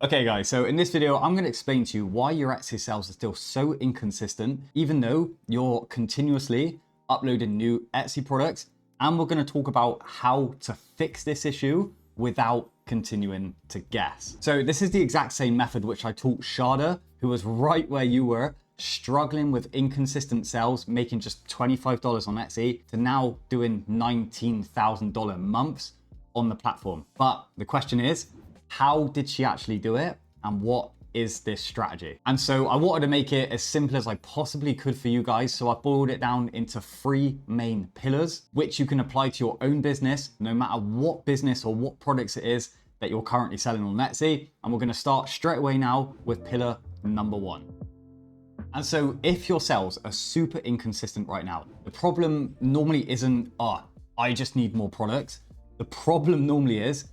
Okay guys, so in this video, I'm gonna explain to you why your Etsy sales are still so inconsistent, even though you're continuously uploading new Etsy products. And we're gonna talk about how to fix this issue without continuing to guess. So this is the exact same method which I taught Shada, who was right where you were, struggling with inconsistent sales, making just $25 on Etsy, to now doing $19,000 months on the platform. But the question is, how did she actually do it? And what is this strategy? And so I wanted to make it as simple as I possibly could for you guys. So I boiled it down into 3 main pillars, which you can apply to your own business, no matter what business or what products it is that you're currently selling on Etsy. And we're gonna start straight away now with pillar number 1. And so if your sales are super inconsistent right now, the problem normally isn't, I just need more products. The problem normally is,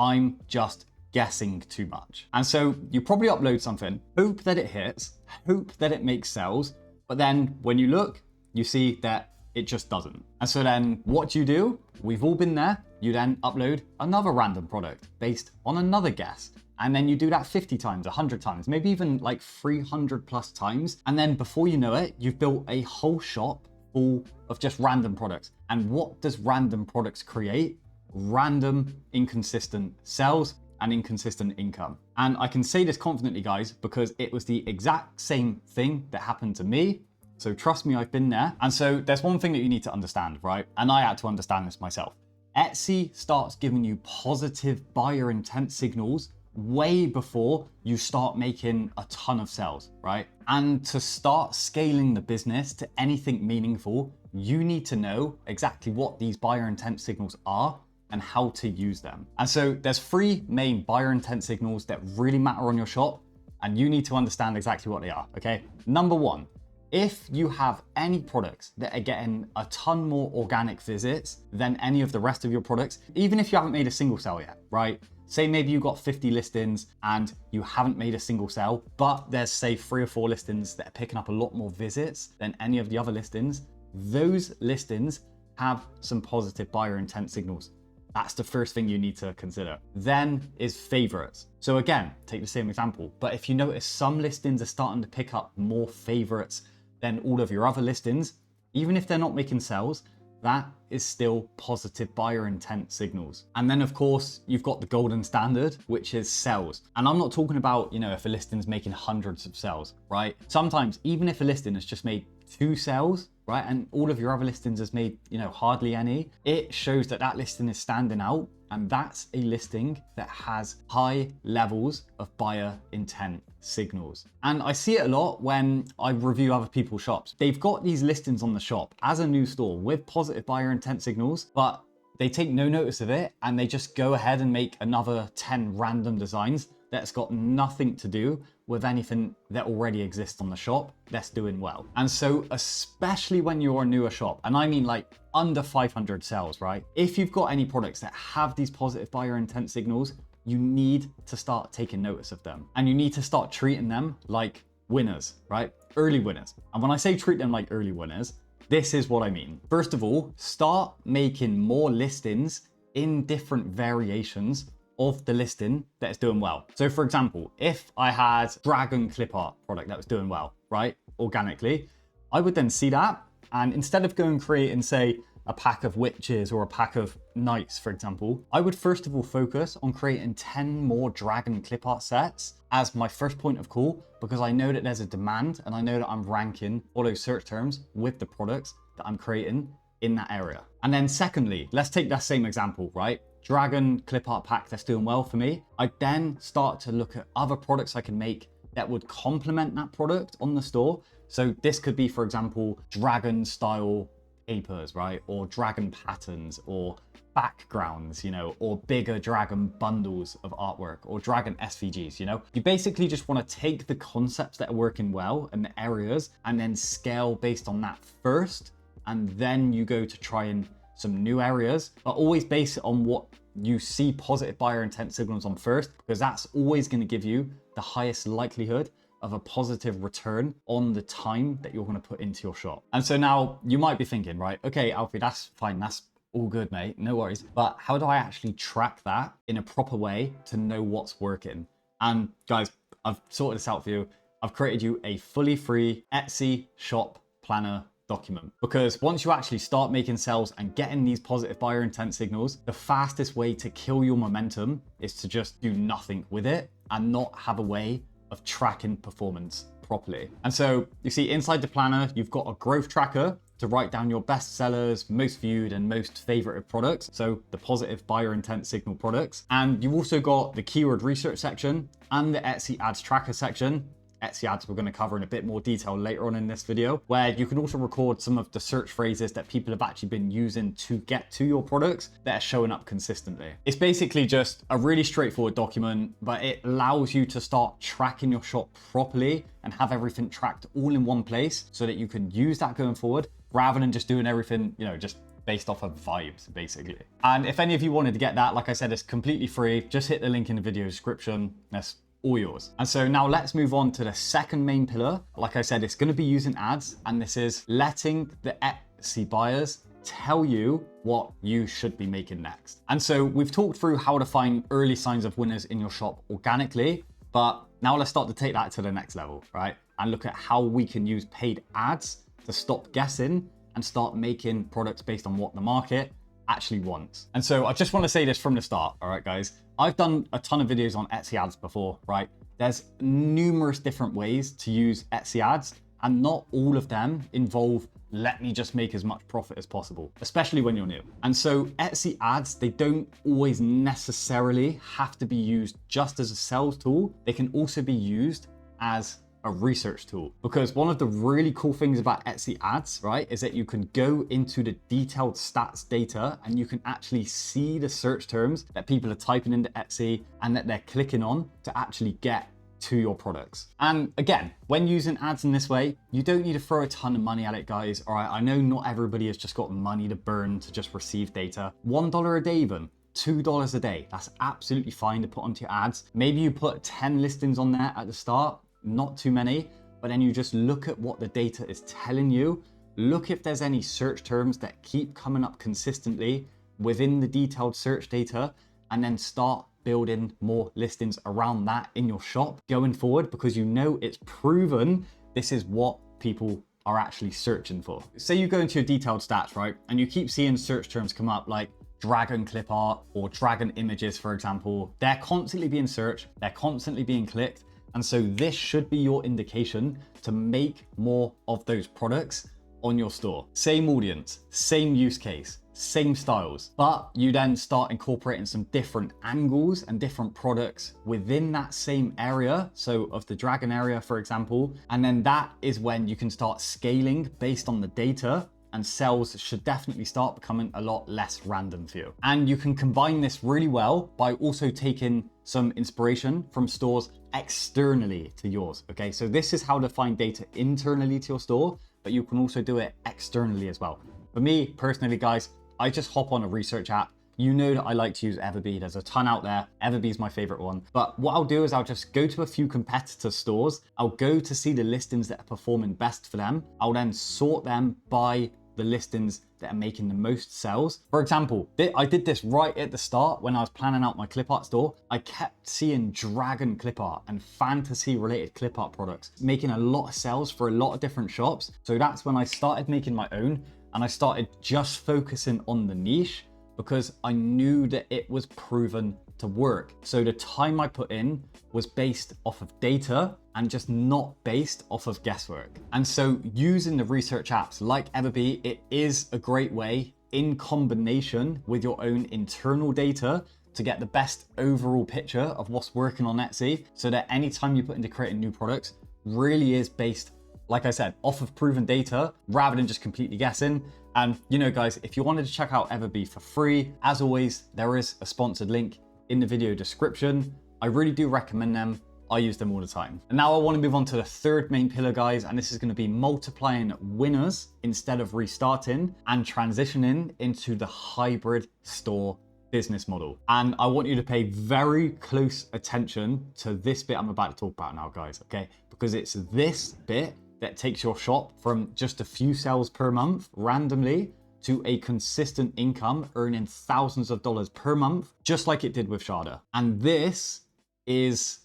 I'm just guessing too much. And so you probably upload something, hope that it hits, hope that it makes sales, but then when you look, you see that it just doesn't. And so then what do? We've all been there. You then upload another random product based on another guess. And then you do that 50 times, 100 times, maybe even like 300 plus times. And then before you know it, you've built a whole shop full of just random products. And what does random products create? Random, inconsistent sales and inconsistent income. And I can say this confidently, guys, because it was the exact same thing that happened to me. So trust me, I've been there. And so there's one thing that you need to understand, right? And I had to understand this myself. Etsy starts giving you positive buyer intent signals way before you start making a ton of sales, right? And to start scaling the business to anything meaningful, you need to know exactly what these buyer intent signals are and how to use them. And so there's 3 main buyer intent signals that really matter on your shop, and you need to understand exactly what they are, okay? Number 1, if you have any products that are getting a ton more organic visits than any of the rest of your products, even if you haven't made a single sale yet, right? Say maybe you got 50 listings and you haven't made a single sale, but there's say 3 or 4 listings that are picking up a lot more visits than any of the other listings. Those listings have some positive buyer intent signals. That's the first thing you need to consider. Then is favorites. So again, take the same example, but if you notice some listings are starting to pick up more favorites than all of your other listings, even if they're not making sales, that is still positive buyer intent signals. And then of course, you've got the golden standard, which is sales. And I'm not talking about, if a listing's making hundreds of sales, right? Sometimes even if a listing has just made 2 sales, right? And all of your other listings has made, hardly any, it shows that that listing is standing out. And that's a listing that has high levels of buyer intent signals. And I see it a lot when I review other people's shops. They've got these listings on the shop as a new store with positive buyer intent signals, but they take no notice of it and they just go ahead and make another 10 random designs that's got nothing to do with anything that already exists on the shop that's doing well. And so especially when you're a newer shop, and I mean like under 500 sales, right? If you've got any products that have these positive buyer intent signals, you need to start taking notice of them. And you need to start treating them like winners, right? Early winners. And when I say treat them like early winners, this is what I mean. First of all, start making more listings in different variations of the listing that is doing well. So for example, if I had dragon clip art product that was doing well, right, organically, I would then see that. And instead of going creating, say, a pack of witches or a pack of knights, for example, I would first of all focus on creating 10 more dragon clip art sets as my first point of call, because I know that there's a demand and I know that I'm ranking all those search terms with the products that I'm creating in that area. And then secondly, let's take that same example, right? Dragon clip art pack that's doing well for me. I then start to look at other products I can make that would complement that product on the store. So this could be, for example, dragon style papers, right? Or dragon patterns or backgrounds, or bigger dragon bundles of artwork or dragon SVGs, You basically just want to take the concepts that are working well and the areas and then scale based on that first. And then you go to try and some new areas, but always base it on what you see positive buyer intent signals on first, because that's always going to give you the highest likelihood of a positive return on the time that you're going to put into your shop. And so now you might be thinking, right, okay, Alfie, that's fine. That's All good, mate. No worries. But how do I actually track that in a proper way to know what's working? And guys, I've sorted this out for you. I've created you a fully free Etsy shop planner document, because once you actually start making sales and getting these positive buyer intent signals, the fastest way to kill your momentum is to just do nothing with it and not have a way of tracking performance properly. And so you see inside the planner, you've got a growth tracker to write down your best sellers, most viewed and most favorited products. So the positive buyer intent signal products. And you've also got the keyword research section and the Etsy ads tracker section. Etsy ads we're going to cover in a bit more detail later on in this video, where you can also record some of the search phrases that people have actually been using to get to your products that are showing up consistently. It's basically just a really straightforward document, but it allows you to start tracking your shop properly and have everything tracked all in one place so that you can use that going forward rather than just doing everything, just based off of vibes, basically. And if any of you wanted to get that, like I said, it's completely free. Just hit the link in the video description. That's all yours. And so now let's move on to the second main pillar. Like I said, it's going to be using ads, and this is letting the Etsy buyers tell you what you should be making next. And so we've talked through how to find early signs of winners in your shop organically, but now let's start to take that to the next level, right? And look at how we can use paid ads to stop guessing and start making products based on what the market actually wants. And so I just want to say this from the start, all right, guys? I've done a ton of videos on Etsy ads before, right? There's numerous different ways to use Etsy ads, and not all of them involve let me just make as much profit as possible, especially when you're new. And so Etsy ads, they don't always necessarily have to be used just as a sales tool. They can also be used as a research tool, because one of the really cool things about Etsy ads, right, is that you can go into the detailed stats data and you can actually see the search terms that people are typing into Etsy and that they're clicking on to actually get to your products. And again, when using ads in this way, you don't need to throw a ton of money at it, guys. All right, I know not everybody has just got money to burn to just receive data. $1 a day even. $2 a day. That's absolutely fine to put onto your ads. Maybe you put 10 listings on there at the start, not too many, but then you just look at what the data is telling you. Look if there's any search terms that keep coming up consistently within the detailed search data, and then start building more listings around that in your shop going forward, because it's proven this is what people are actually searching for. Say you go into your detailed stats, right, and you keep seeing search terms come up like dragon clip art or dragon images, for example. They're constantly being searched, they're constantly being clicked. And so this should be your indication to make more of those products on your store. Same audience, same use case, same styles, but you then start incorporating some different angles and different products within that same area. So of the dragon area, for example, and then that is when you can start scaling based on the data, and sales should definitely start becoming a lot less random for you. And you can combine this really well by also taking some inspiration from stores externally to yours, okay? So this is how to find data internally to your store, but you can also do it externally as well. For me personally, guys, I just hop on a research app. You know that I like to use Everbee. There's a ton out there. Everbee is my favorite one. But what I'll do is I'll just go to a few competitor stores. I'll go to see the listings that are performing best for them. I'll then sort them by the listings that are making the most sales. For example, I did this right at the start when I was planning out my clip art store. I kept seeing dragon clip art and fantasy related clip art products making a lot of sales for a lot of different shops. So that's when I started making my own, and I started just focusing on the niche because I knew that it was proven to work. So the time I put in was based off of data and just not based off of guesswork. And so using the research apps like Everbee, it is a great way in combination with your own internal data to get the best overall picture of what's working on Etsy, so that anytime you put into creating new products really is based, like I said, off of proven data rather than just completely guessing. And guys, if you wanted to check out Everbee for free, as always, there is a sponsored link in the video description. I really do recommend them. I use them all the time. And now I want to move on to the third main pillar, guys, and this is going to be multiplying winners instead of restarting and transitioning into the hybrid store business model. And I want you to pay very close attention to this bit I'm about to talk about now, guys, okay? Because it's this bit that takes your shop from just a few sales per month randomly to a consistent income, earning thousands of dollars per month, just like it did with Shada. And this is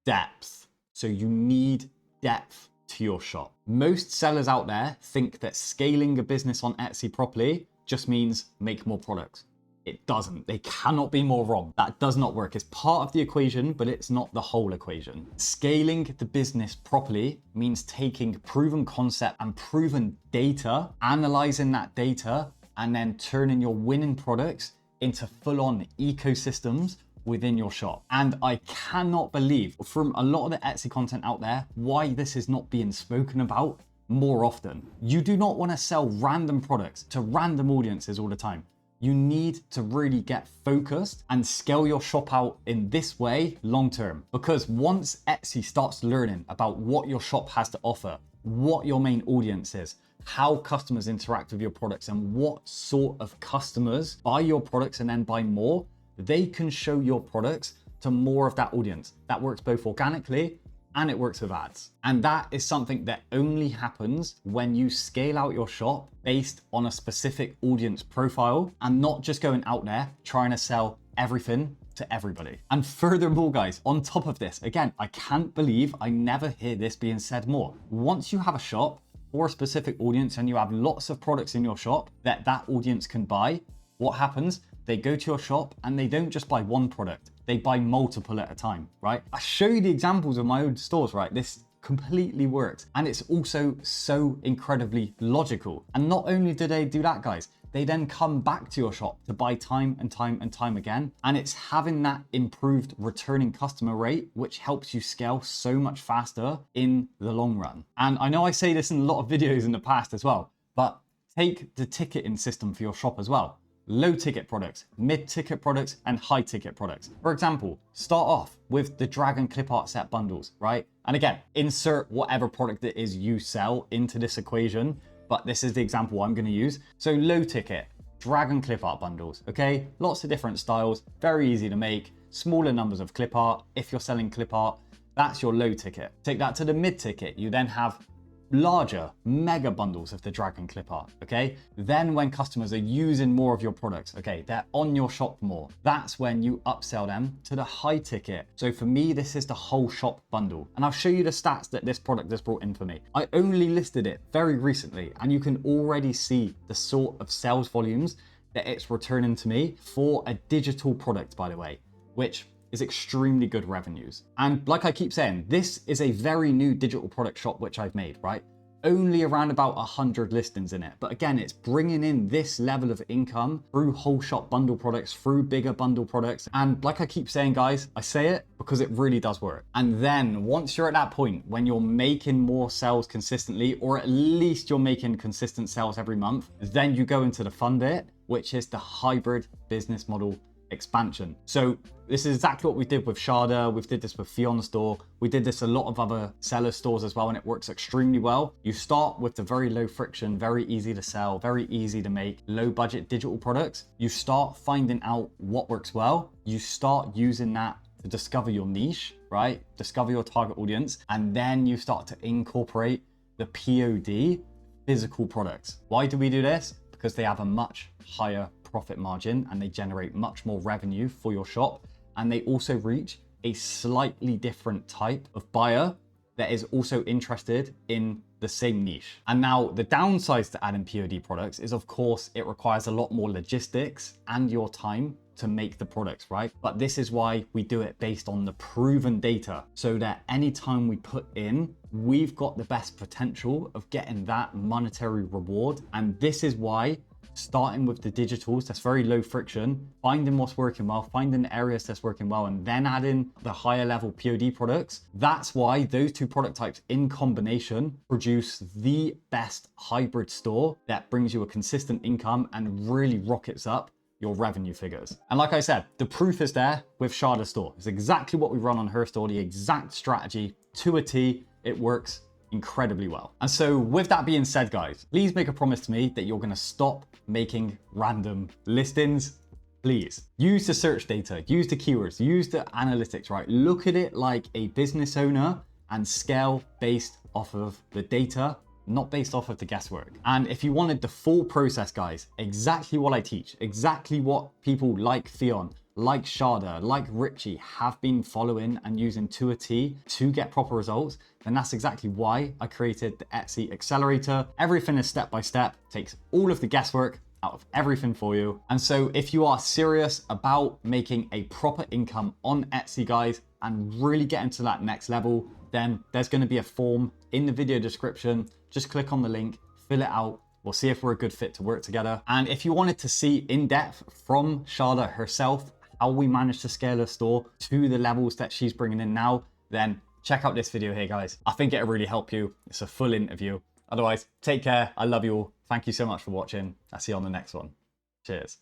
depth. So you need depth to your shop. Most sellers out there think that scaling a business on Etsy properly just means make more products. It doesn't. They cannot be more wrong. That does not work. It's part of the equation, but it's not the whole equation. Scaling the business properly means taking proven concept and proven data, analyzing that data, and then turning your winning products into full-on ecosystems within your shop. And I cannot believe from a lot of the Etsy content out there why this is not being spoken about more often. You do not want to sell random products to random audiences all the time. You need to really get focused and scale your shop out in this way long term. Because once Etsy starts learning about what your shop has to offer, what your main audience is, how customers interact with your products, and what sort of customers buy your products and then buy more, they can show your products to more of that audience. That works both organically and it works with ads. And that is something that only happens when you scale out your shop based on a specific audience profile and not just going out there trying to sell everything to everybody. And furthermore, guys, on top of this, again, I can't believe I never hear this being said more. Once you have a shop for a specific audience and you have lots of products in your shop that audience can buy, what happens? They go to your shop and they don't just buy one product, they buy multiple at a time, right? I show you the examples of my own stores, right? This completely works. And it's also so incredibly logical. And not only do they do that, guys, they then come back to your shop to buy time and time and time again. And it's having that improved returning customer rate, which helps you scale so much faster in the long run. And I know I say this in a lot of videos in the past as well, but take the ticketing system for your shop as well. Low ticket products, mid ticket products, and high ticket products. For example, start off with the drag and clip art set bundles, right? And again, insert whatever product it is you sell into this equation, but this is the example I'm gonna use. So low ticket, drag and clip art bundles, okay? Lots of different styles, very easy to make, smaller numbers of clip art. If you're selling clip art, that's your low ticket. Take that to the mid ticket, you then have larger mega bundles of the drag and clip art, okay? Then when customers are using more of your products, okay, they're on your shop more, that's when you upsell them to the high ticket. So for me, this is the whole shop bundle. And I'll show you the stats that this product has brought in for me. I only listed it very recently, and you can already see the sort of sales volumes that it's returning to me for a digital product, by the way, which is extremely good revenues. And like I keep saying, this is a very new digital product shop which I've made, right? Only around about 100 listings in it. But again, it's bringing in this level of income through whole shop bundle products, through bigger bundle products. And like I keep saying, guys, I say it because it really does work. And then once you're at that point, when you're making more sales consistently, or at least you're making consistent sales every month, then you go into the fun bit, which is the hybrid business model expansion. So this is exactly what we did with Shada. We did this with Fion store. We did this a lot of other seller stores as well, and it works extremely well. You start with the very low friction, very easy to sell, very easy to make, low budget digital products. You start finding out what works well. You start using that to discover your niche, right? Discover your target audience. And then you start to incorporate the POD physical products. Why do we do this? Because they have a much higher profit margin and they generate much more revenue for your shop. And they also reach a slightly different type of buyer that is also interested in the same niche. And now the downsides to adding POD products is, of course, it requires a lot more logistics and your time to make the products, right? But this is why we do it based on the proven data, so that anytime we put in, we've got the best potential of getting that monetary reward. And this is why starting with the digitals, that's very low friction, finding what's working well, finding areas that's working well, and then adding the higher level POD products. That's why those two product types in combination produce the best hybrid store that brings you a consistent income and really rockets up your revenue figures. And like I said, the proof is there with Shada store. It's exactly what we run on her store, the exact strategy to a T. It works incredibly well. And so with that being said, guys, please make a promise to me that you're gonna stop making random listings. Please use the search data, use the keywords, use the analytics, right? Look at it like a business owner and scale based off of the data not based off of the guesswork. And if you wanted the full process, guys, exactly what I teach, exactly what people like Theon, like Sharda, like Richie have been following and using to a T to get proper results, then that's exactly why I created the Etsy Accelerator. Everything is step by step, takes all of the guesswork out of everything for you. And so if you are serious about making a proper income on Etsy, guys, and really getting to that next level, then there's going to be a form in the video description. Just click on the link, fill it out. We'll see if we're a good fit to work together. And if you wanted to see in depth from Sharda herself, how we managed to scale her store to the levels that she's bringing in now, then check out this video here, guys. I think it'll really help you. It's a full interview. Otherwise, take care. I love you all. Thank you so much for watching. I'll see you on the next one. Cheers.